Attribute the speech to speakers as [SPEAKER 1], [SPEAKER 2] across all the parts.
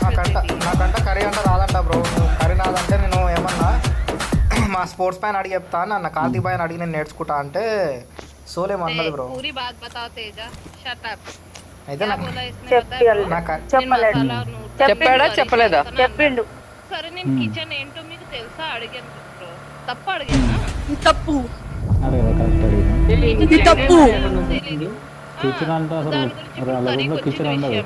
[SPEAKER 1] నాకంట curry అంటే రాదంట bro. Curry రాదంటే నేను ఏమన్నా మా స్పోర్ట్స్ పైన అడిగి చెప్తాను అన్న. కార్తీక్ పైన అడిగి నేను నేర్చుకుంటా అంటే సోలేమన్నది బ్రో. అయితే
[SPEAKER 2] చెప్పాడా చెప్పలేదా?
[SPEAKER 3] చెప్పిండు.
[SPEAKER 4] సరే నేను కిచెన్ ఏంటో మీకు తెలుసా అడిగాను బ్రో. తప్పు అడిగానా?
[SPEAKER 2] తప్పు
[SPEAKER 3] ఇది తప్పు.
[SPEAKER 5] కిచెన్ అంటే అసలు కిచెన్ ఉండదు.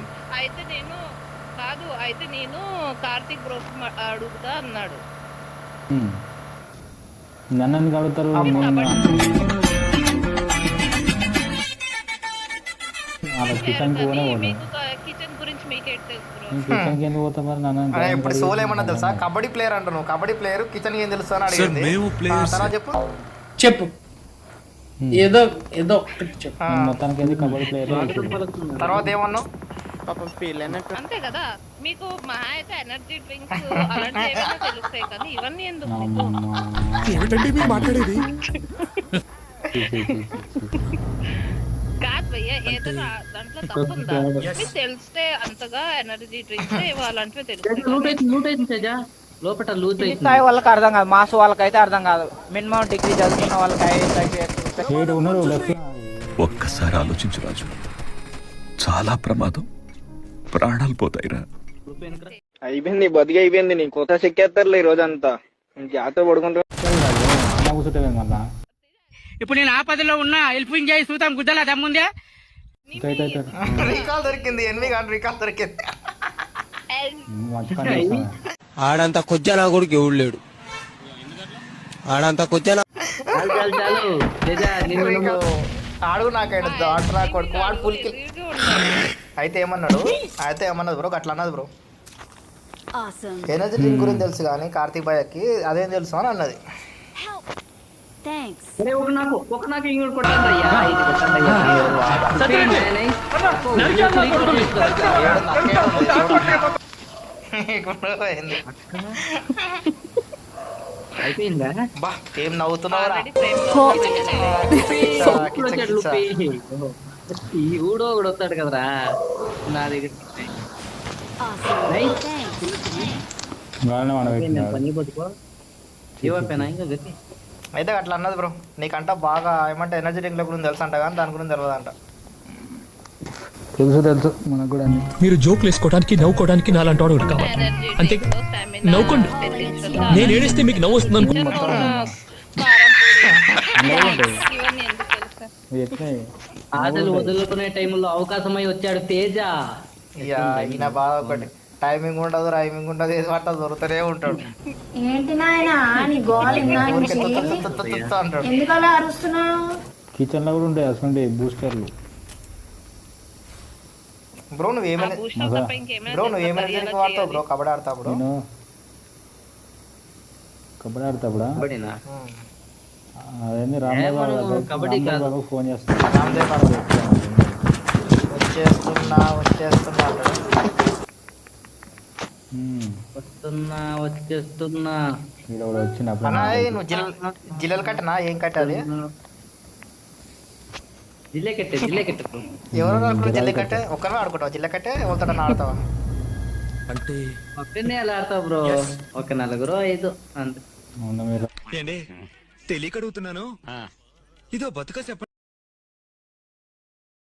[SPEAKER 4] అయితే నేను కార్తీక్ బ్రో అడుగుతా అన్నాడు.
[SPEAKER 5] నన్ను ఎందుకు అడుగుతారు? కిచెన్
[SPEAKER 4] గురించి మీకే తెలుసు బ్రో.
[SPEAKER 5] కిచెన్కి ఎందుకు పోతా మరి? నన్ను
[SPEAKER 1] ఇప్పుడు సోల్ ఏమన్నా తెలుసా? కబడ్డీ ప్లేయర్ అంట. నువ్వు కబడ్డీ ప్లేయర్ కిచెన్ ఏం తెలుసు అని అడిగింది. తర్వాత చెప్పు
[SPEAKER 2] చెప్పు ఏదో ఏదో ఒకటి చెప్పు.
[SPEAKER 5] మొత్తానికి ఎందుకు కబడ్డీ ప్లేయర్?
[SPEAKER 1] తర్వాత ఏమన్నావు?
[SPEAKER 4] అంతే కదా, మీకు మహా అయితే ఎనర్జీ డ్రింక్స్ అలాంటివి ఏమైనా తెలుస్తాయి కానీ ఇవన్నీ ఎందుకు కాదు భయ్య. ఏదైనా దాంట్లో తప్పుందా? మీకు తెలిస్తే అంతగా ఎనర్జీ డ్రింక్స్ అలాంటివి తెలుస్తాయి.
[SPEAKER 3] లోపల లూజ్
[SPEAKER 2] స్థాయి వాళ్ళకి అర్థం కాదు, మాస్ వాళ్ళకైతే అర్థం కాదు. మినిమం డిగ్రీ చదువుకున్న వాళ్ళకి
[SPEAKER 6] ఒక్కసారి ఆలోచించు రాజు, చాలా ప్రమాదం, ప్రాణాలు పోతాయిరా.
[SPEAKER 7] అయిపోయింది బతికి అయిపోయింది. నీ కొత్త చెక్కేస్తారులే ఈ రోజంతా. జాతర పడుకుంటా
[SPEAKER 5] మళ్ళా
[SPEAKER 2] ఇప్పుడు నేను ఆపదలో ఉన్నా హెల్పింగ్ చేసి చూద్దాం గుద్దలా దమ్ముందే.
[SPEAKER 1] రీకాల్ దొరికింది. ఎనిమిది గంటలు రీకాల్ దొరికింది.
[SPEAKER 8] ఆడంత కొజ్జా నా కొడుకు ఎవడు లేడు. ఆడంత కొజ్జా
[SPEAKER 1] ఆడు నాకైనా డాక్టర్ కొడుకు వాడు ఫుల్ కిల్. అయితే ఏమన్నది బ్రో? అట్లా అన్నది బ్రో. ఎనర్జీ డ్రింక్ గురించి తెలుసు కానీ కార్తీక్ భయ్యకి అదేం తెలుసు అని అన్నది.
[SPEAKER 3] అయిపోయిందా?
[SPEAKER 1] బా ఏం నవ్వుతున్నావురా?
[SPEAKER 3] ఊడో కూడా వస్తాడు కదరా నా దగ్గర. పని బతుకో ఏమైపోయినా ఇంకా గట్టి.
[SPEAKER 1] అయితే అట్లా అన్నది బ్రో. నీకంట బాగా ఏమంటే ఎనర్జీ డ్రింక్ల గురించి తెలుసు అంట కానీ దాని గురించి తెలియదంట.
[SPEAKER 5] తెలుసు మనకు కూడా.
[SPEAKER 9] మీరు జోకులు వేసుకోవడానికి నవ్వుకోవడానికి నాలాంటి వాడు కావాలి అంతే. నవ్వుకోండి. నేను ఏడిస్తే మీకు నవ్వు వస్తుంది
[SPEAKER 3] ఆటలు వదులుకునే టైంలో అవకాశమై వచ్చాడు తేజ.
[SPEAKER 1] ఈయన బాగా ఒకటి టైమింగ్ ఉండదు, రైమింగ్ ఉండదు, ఏది పట్ట దొరుకుతూనే ఉంటాడు.
[SPEAKER 10] ఏంటి నాయనా నీ గోల్
[SPEAKER 1] అంటాడు.
[SPEAKER 10] ఎందుకలా అరుస్తున్నావు?
[SPEAKER 5] కిచెన్ లో కూడా ఉంటాయి అసలు బూస్టర్లు.
[SPEAKER 1] బ్రో నువ్వేమైనా వాడతావు బ్రో? కబడ్డీ ఆడతాప్పుడు
[SPEAKER 5] అదేంది రామ్దేవ్ బాబు ఫోన్ చేస్తాను.
[SPEAKER 1] రామ్దేవ్ బాబు వచ్చేస్తున్నా నువ్వు జిల్లలు కట్టనా? ఏం కట్టాలి?
[SPEAKER 3] జిల్లే కట్టే
[SPEAKER 1] ఎవరు ఆడుకుంటావు? జిల్లే కట్టే ఒక్కనే ఆడుకుంటావు? జిల్లే కట్టే ఎవరితో ఆడతావా?
[SPEAKER 6] అంటే
[SPEAKER 3] ఒక్కనే అలా ఆడతావు బ్రో. ఒక 4 5 అంతే.
[SPEAKER 6] తెలియక అడుగుతున్నాను, ఇదో బతుక చెప్పండి.